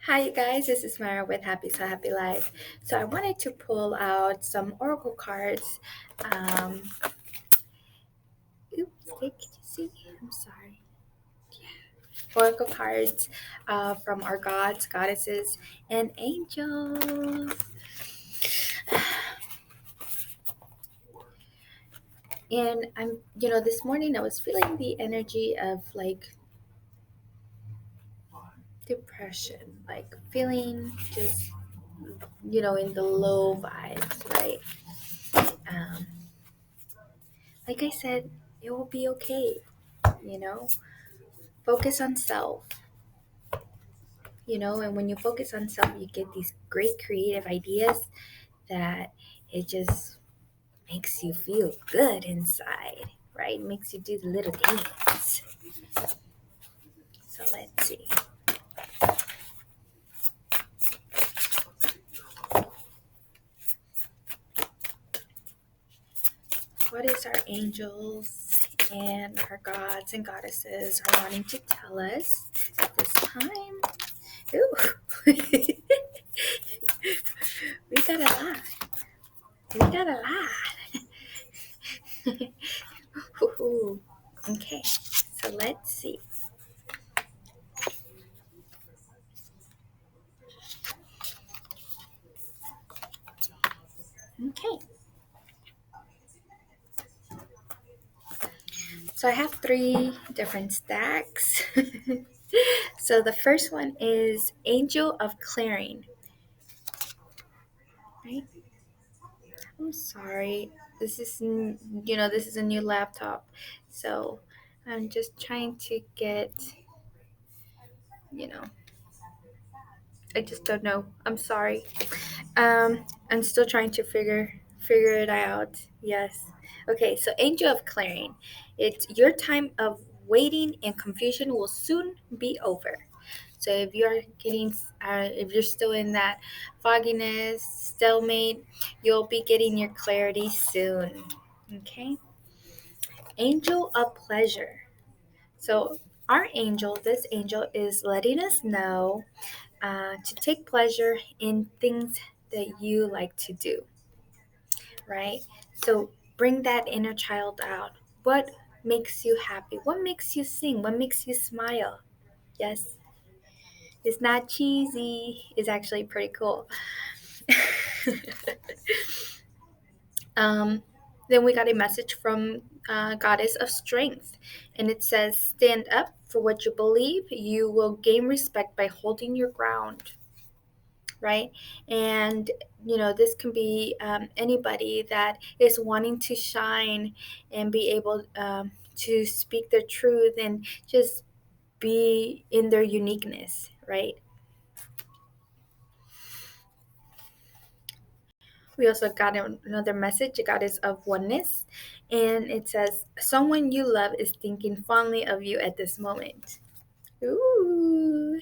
Hi guys, this is Mara with Happy So Happy Life. So I wanted to pull out some oracle cards. Um, oops, can you see? I'm sorry. Oracle cards from our gods, goddesses, and angels. And this morning I was feeling the energy of like depression, like feeling just, in the low vibes, right? Um, like I said, it will be okay, you know? Focus on self, and when you focus on self, you get these great creative ideas that it just makes you feel good inside, right? Makes you do the little dance. So let's see. What is our angels and our gods and goddesses are wanting to tell us at this time? Ooh. we got a lot. We got a lot. Ooh. Okay, so let's see. Okay, so I have three different stacks. So the first one is Angel of Clearing, right? I'm sorry. This is a new laptop. So I'm just trying to get, you know, I just don't know. I'm sorry. I'm still trying to figure it out. Yes. Okay, so Angel of Clearing. It's your time of waiting and confusion will soon be over. So if you're still in that fogginess, stalemate, you'll be getting your clarity soon. Okay. Angel of Pleasure. So this angel is letting us know to take pleasure in things that you like to do, right? So bring that inner child out. What makes you happy? What makes you sing? What makes you smile? Yes, it's not cheesy. It's actually pretty cool. um, then we got a message from Goddess of Strength, and it says, "Stand up for what you believe. You will gain respect by holding your ground." Right? And this can be anybody that is wanting to shine and be able to speak their truth and just be in their uniqueness, right? We also got another message. A goddess of oneness, and it says, "Someone you love is thinking fondly of you at this moment." Ooh,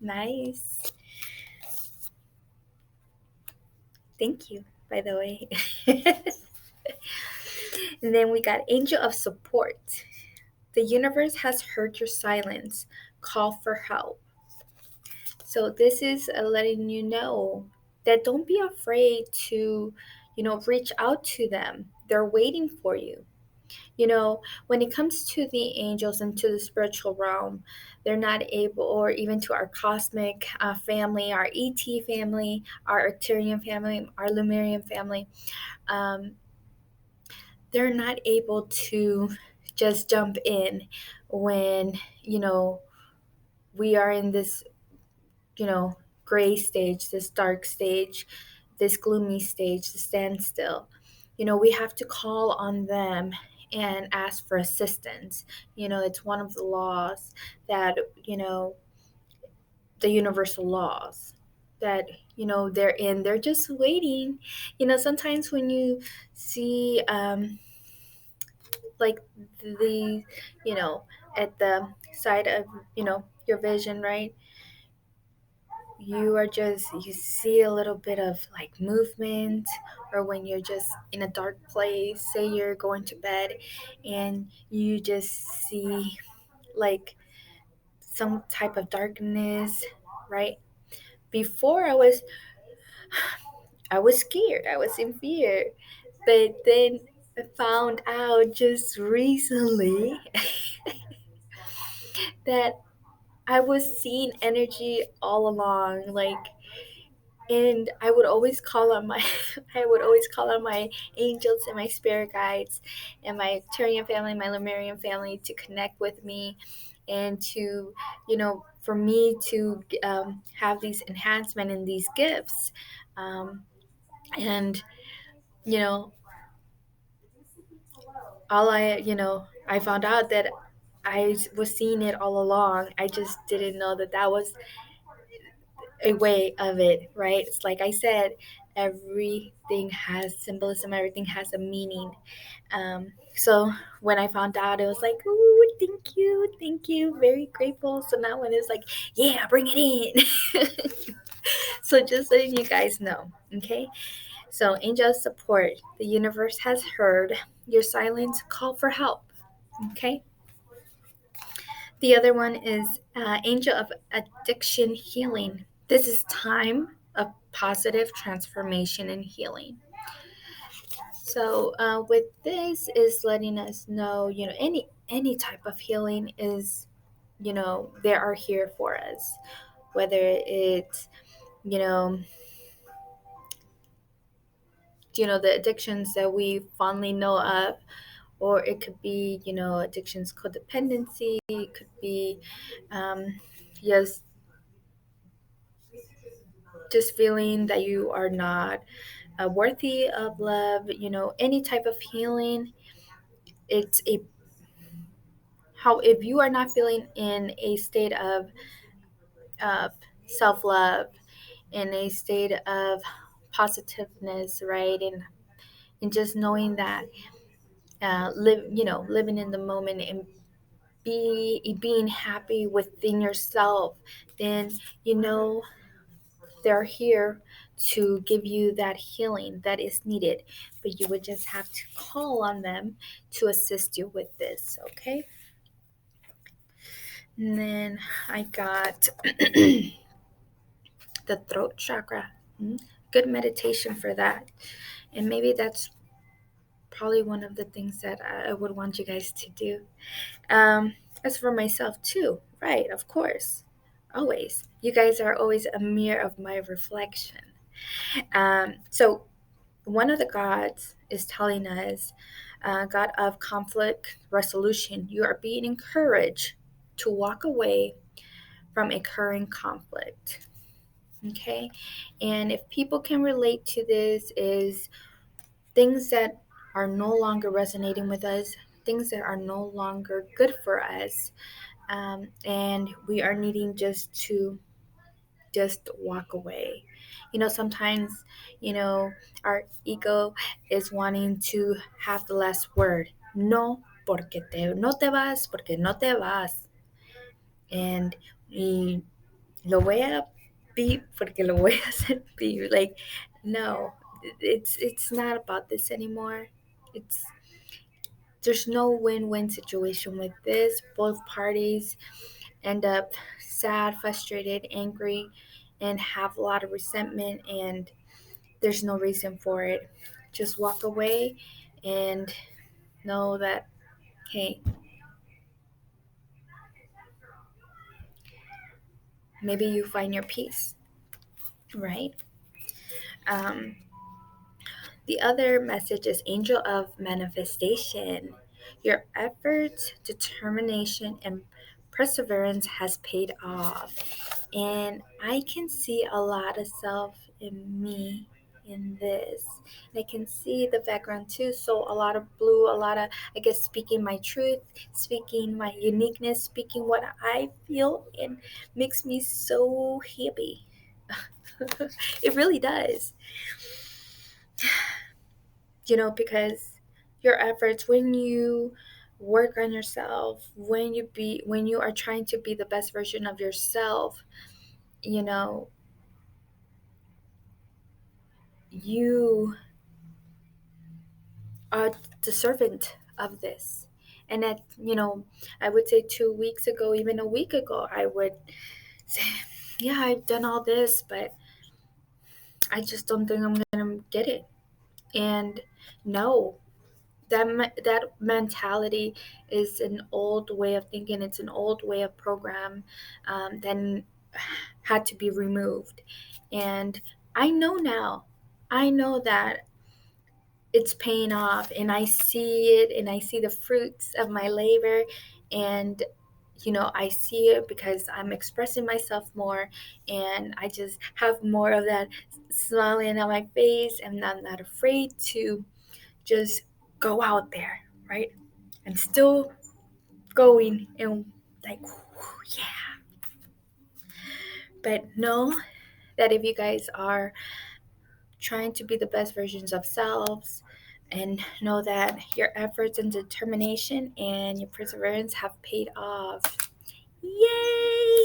nice. Thank you, by the way. And then we got angel of support. The universe has heard your silence. Call for help. So this is letting you know that don't be afraid to, reach out to them. They're waiting for you. When it comes to the angels and to the spiritual realm, they're not able, or even to our cosmic family, our ET family, our Arcturian family, our Lemurian family, um, they're not able to just jump in when, you know, we are in this, you know, gray stage, this dark stage, this gloomy stage, the standstill. We have to call on them and ask for assistance. It's one of the laws that, the universal laws that, they're just waiting. Sometimes when you see, like the, you know, at the side of, your vision, right? You see a little bit of like movement, or when you're just in a dark place, say you're going to bed and you just see like some type of darkness, right? Before I was scared. I was in fear. But then I found out just recently that I was seeing energy all along. Like, and I would always call on my I would always call on my angels and my spirit guides and my Tyrian family, my Lemurian family to connect with me and to, for me to have these enhancement and these gifts. And you know all I found out that I was seeing it all along. I just didn't know that that was a way of it, right? It's like I said, everything has symbolism, everything has a meaning. So when I found out, it was like, oh, thank you, very grateful. So now when it's like, yeah, bring it in. So just letting you guys know, okay? So angel support, the universe has heard your silence, call for help, okay? The other one is angel of addiction healing. This is time of positive transformation and healing. So with this is letting us know, any type of healing is, they are here for us. Whether it's, you know, the addictions that we fondly know of, or it could be, addictions, codependency. It could be, yes, just feeling that you are not worthy of love. Any type of healing. It's a how if you are not feeling in a state of uh, self-love, in a state of positiveness, right, and just knowing that living in the moment and being happy within yourself, then you know they're here to give you that healing that is needed, but you would just have to call on them to assist you with this, okay? And then I got the throat chakra. Good meditation for that. And maybe that's probably one of the things that I would want you guys to do. As for myself, too, right, of course, always. You guys are always a mirror of my reflection. So, one of the gods is telling us, God of conflict resolution, you are being encouraged to walk away from a current conflict. Okay, and if people can relate to this, is things that are no longer resonating with us, things that are no longer good for us, and we are needing just walk away. Sometimes, our ego is wanting to have the last word. No, no te vas, porque no te vas. And y lo voy a beep porque lo voy a hacer beep. Like, no, it's not about this anymore. It's There's no win-win situation with this. Both parties end up sad, frustrated, angry, and have a lot of resentment, and there's no reason for it. Just walk away and know that, hey, maybe you find your peace, right? Um, The other message is angel of manifestation. Your efforts, determination, and perseverance has paid off. And I can see a lot of self in me in this. And I can see the background too. So a lot of blue, a lot of, I guess, speaking my truth, speaking my uniqueness, speaking what I feel, and makes me so happy. It really does. Because your efforts, when you work on yourself, when you are trying to be the best version of yourself, you know you are the servant of this. And I would say 2 weeks ago, even a week ago, I would say yeah, I've done all this, but I just don't think I'm gonna get it. And no, that mentality is an old way of thinking. It's an old way of program, that had to be removed. And I know now, I know that it's paying off, and I see it, and I see the fruits of my labor. And I see it because I'm expressing myself more, and I just have more of that smiling on my face, and I'm not afraid to just go out there, right? And still going, and like, yeah. But know that if you guys are trying to be the best versions of selves, and know that your efforts and determination and your perseverance have paid off. Yay!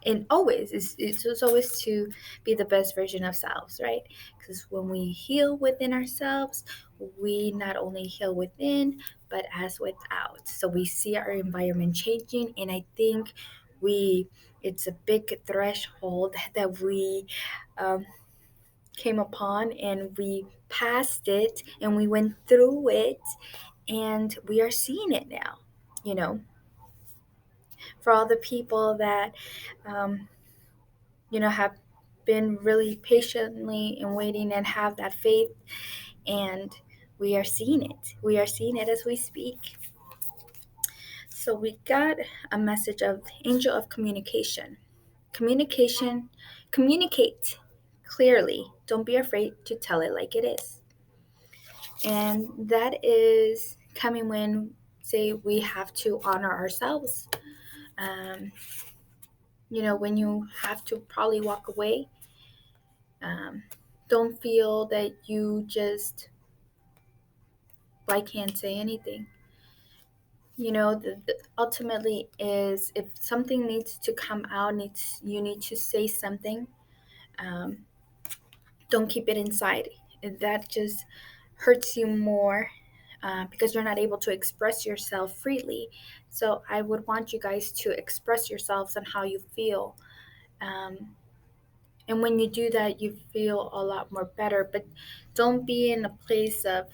And always, it's always to be the best version of selves, right? Because when we heal within ourselves, we not only heal within, but as without. So we see our environment changing, and I think we it's a big threshold that we um, came upon, and we passed it, and we went through it, and we are seeing it now. You know, for all the people that um, have been really patiently and waiting and have that faith, and we are seeing it. We are seeing it as we speak. So we got a message of angel of communication. Communication, communicate clearly. Don't be afraid to tell it like it is. And that is coming when, say, we have to honor ourselves. Um, when you have to probably walk away, um, don't feel that you just, well, I can't say anything. Ultimately is, if something needs to come out, you need to say something. Um, don't keep it inside. That just hurts you more, because you're not able to express yourself freely. So I would want you guys to express yourselves on how you feel. Um, and when you do that, you feel a lot more better. But don't be in a place of,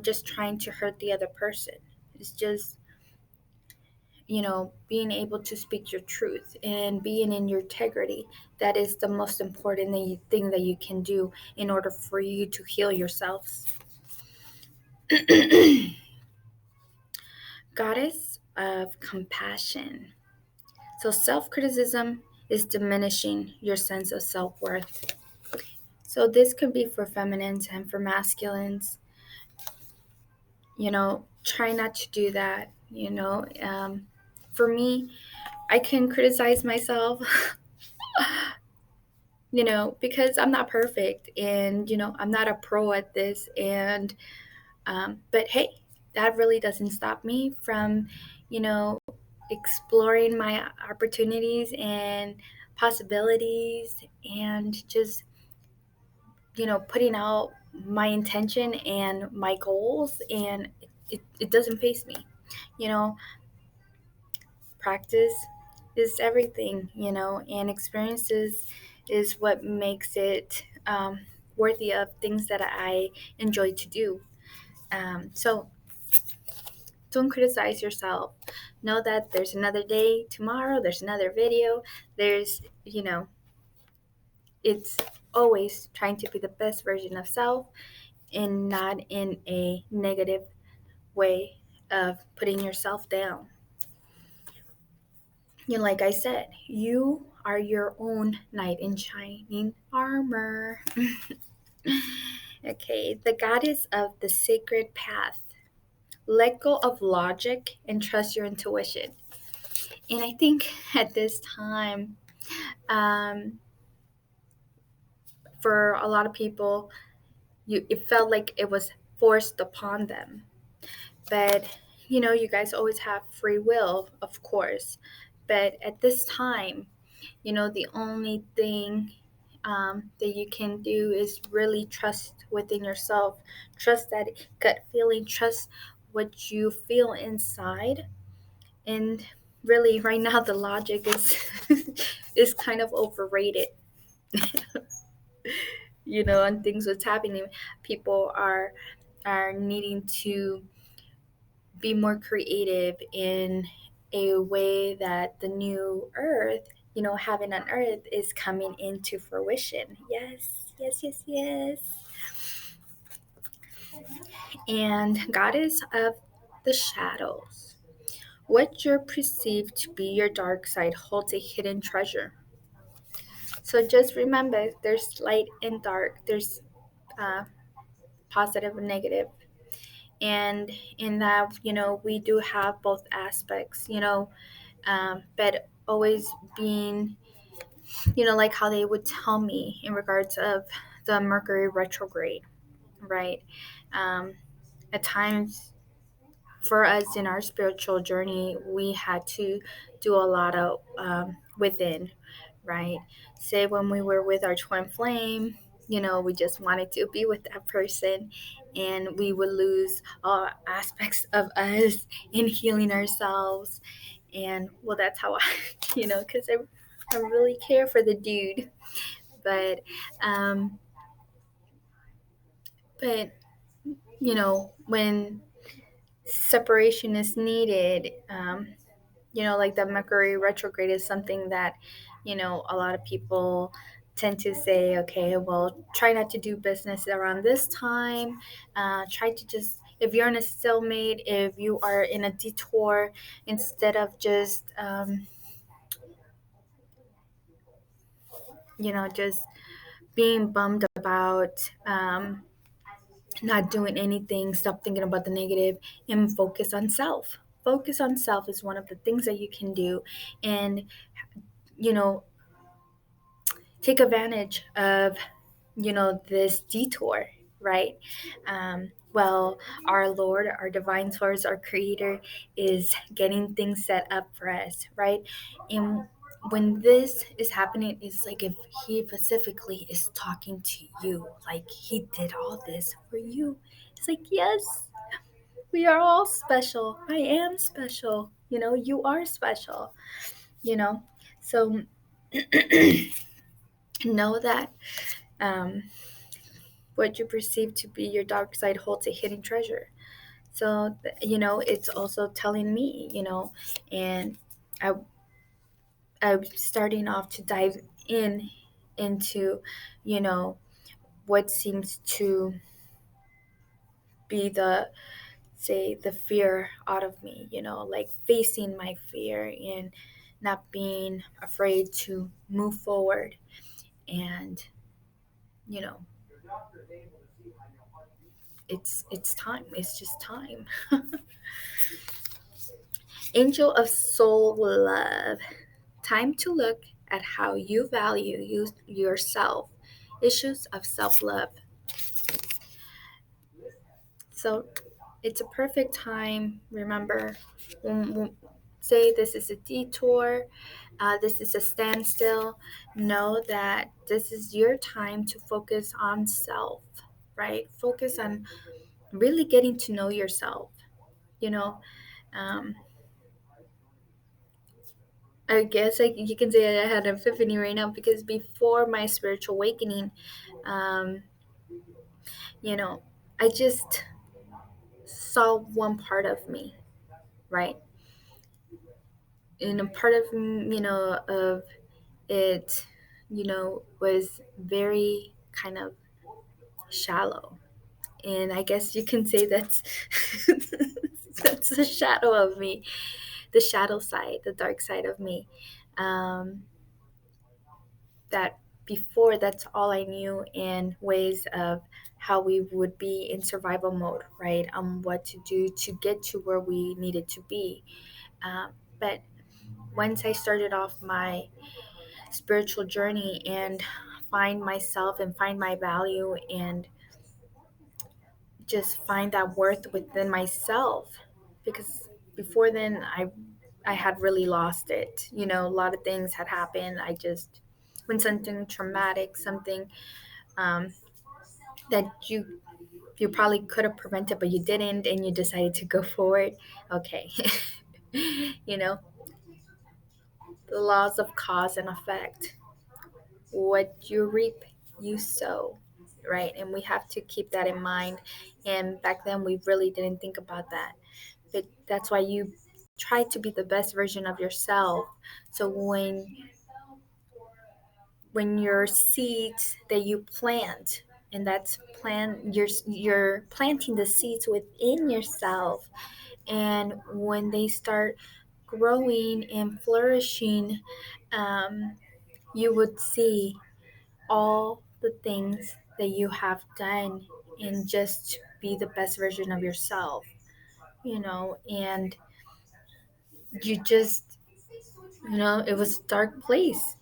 just trying to hurt the other person. It's just, being able to speak your truth and being in your integrity. That is the most important thing that you can do in order for you to heal yourselves. Goddess of compassion. So self criticism is diminishing your sense of self worth. So this could be for feminines and for masculines. Try not to do that. For me, I can criticize myself, because I'm not perfect, and, I'm not a pro at this. And, but hey, that really doesn't stop me from, you know, exploring my opportunities and possibilities, and just, putting out my intention and my goals. And it doesn't faze me. You know, practice is everything, and experiences is what makes it worthy of things that I enjoy to do. So don't criticize yourself. Know that there's another day tomorrow, there's another video, there's, it's always trying to be the best version of self, and not in a negative way of putting yourself down. Like I said, you are your own knight in shining armor. Okay, the goddess of the sacred path. Let go of logic and trust your intuition. And I think at this time, um, for a lot of people, it felt like it was forced upon them. But, you guys always have free will, of course. But at this time, the only thing that you can do is really trust within yourself. Trust that gut feeling, trust what you feel inside. And really, right now, the logic is is kind of overrated. And things what's happening, people are needing to be more creative in a way that the new earth, having an earth is coming into fruition. Yes, yes, yes, yes. And goddess of the shadows, what you perceive to be your dark side holds a hidden treasure. So just remember, there's light and dark, there's uh, positive and negative. And in that, we do have both aspects, but always being, like how they would tell me in regards of the Mercury retrograde, right? Um, at times, for us in our spiritual journey, we had to do a lot of within, right? Say when we were with our twin flame, we just wanted to be with that person, and we would lose all aspects of us in healing ourselves. And well, that's how I, because I really care for the dude, but um, but when separation is needed, like the Mercury retrograde is something that, a lot of people tend to say, okay, well, try not to do business around this time. Try to just, if you're in a stalemate, if you are in a detour, instead of just, just being bummed about not doing anything, stop thinking about the negative and focus on self. Focus on self is one of the things that you can do. And, you know, take advantage of this detour, right? Well, our Lord, our divine source, our creator is getting things set up for us, right? And when this is happening, it's like if he specifically is talking to you, like he did all this for you. It's like, yes, we are all special. I am special. You are special, you know? So know that um, what you perceive to be your dark side holds a hidden treasure. So, it's also telling me, and I, I'm starting off to dive into, you know, what seems to be the, say, the fear out of me, like facing my fear and not being afraid to move forward. And, you know, it's time. It's just time. Angel of soul love. Time to look at how you value yourself. Issues of self love. So it's a perfect time. Remember, say this is a detour, this is a standstill. Know that this is your time to focus on self, right? Focus on really getting to know yourself. You know, um, I guess you can say I had an epiphany right now because before my spiritual awakening, um, you know, I just saw one part of me, right? And a part of of it, was very kind of shallow, and I guess you can say that's that's the shadow of me, the shadow side, the dark side of me. Um, that before, that's all I knew in ways of how we would be in survival mode, right? What to do to get to where we needed to be. But once I started off my spiritual journey and find myself and find my value and just find that worth within myself, because before then I had really lost it. A lot of things had happened. I just, when something traumatic, something um, that you probably could have prevented but you didn't, and you decided to go forward. Okay. you know the laws of cause and effect. What you reap, you sow, right? And we have to keep that in mind. And back then, we really didn't think about that. But that's why you try to be the best version of yourself. So when your seeds that you plant, and that's plant, you're planting the seeds within yourself, and when they start growing and flourishing, um, you would see all the things that you have done and just be the best version of yourself, and you just, it was a dark place,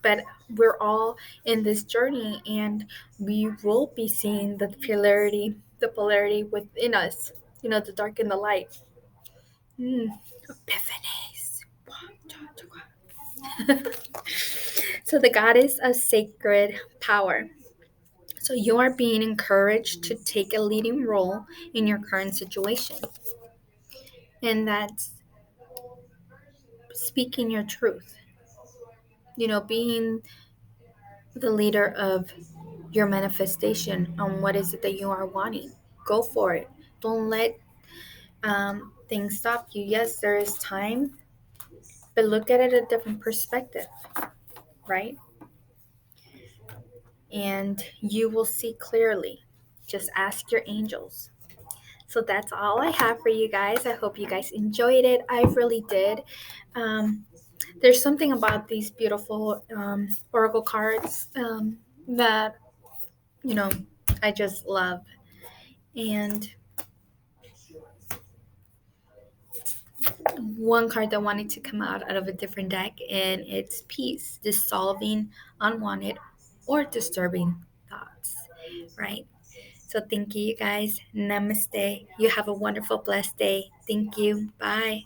but we're all in this journey, and we will be seeing the polarity within us, the dark and the light. Epiphanies. So the goddess of sacred power. So you are being encouraged to take a leading role in your current situation. And that's speaking your truth. Being the leader of your manifestation on what is it that you are wanting. Go for it. Don't let things stop you. Yes, there is time, but look at it a different perspective, right? And you will see clearly. Just ask your angels. So that's all I have for you guys. I hope you guys enjoyed it. I really did. Um, there's something about these beautiful oracle cards that, you know, I just love. And one card that wanted to come out of a different deck, and it's peace, dissolving unwanted or disturbing thoughts, right? So thank you, you guys. Namaste. You have a wonderful, blessed day. Thank you. Bye.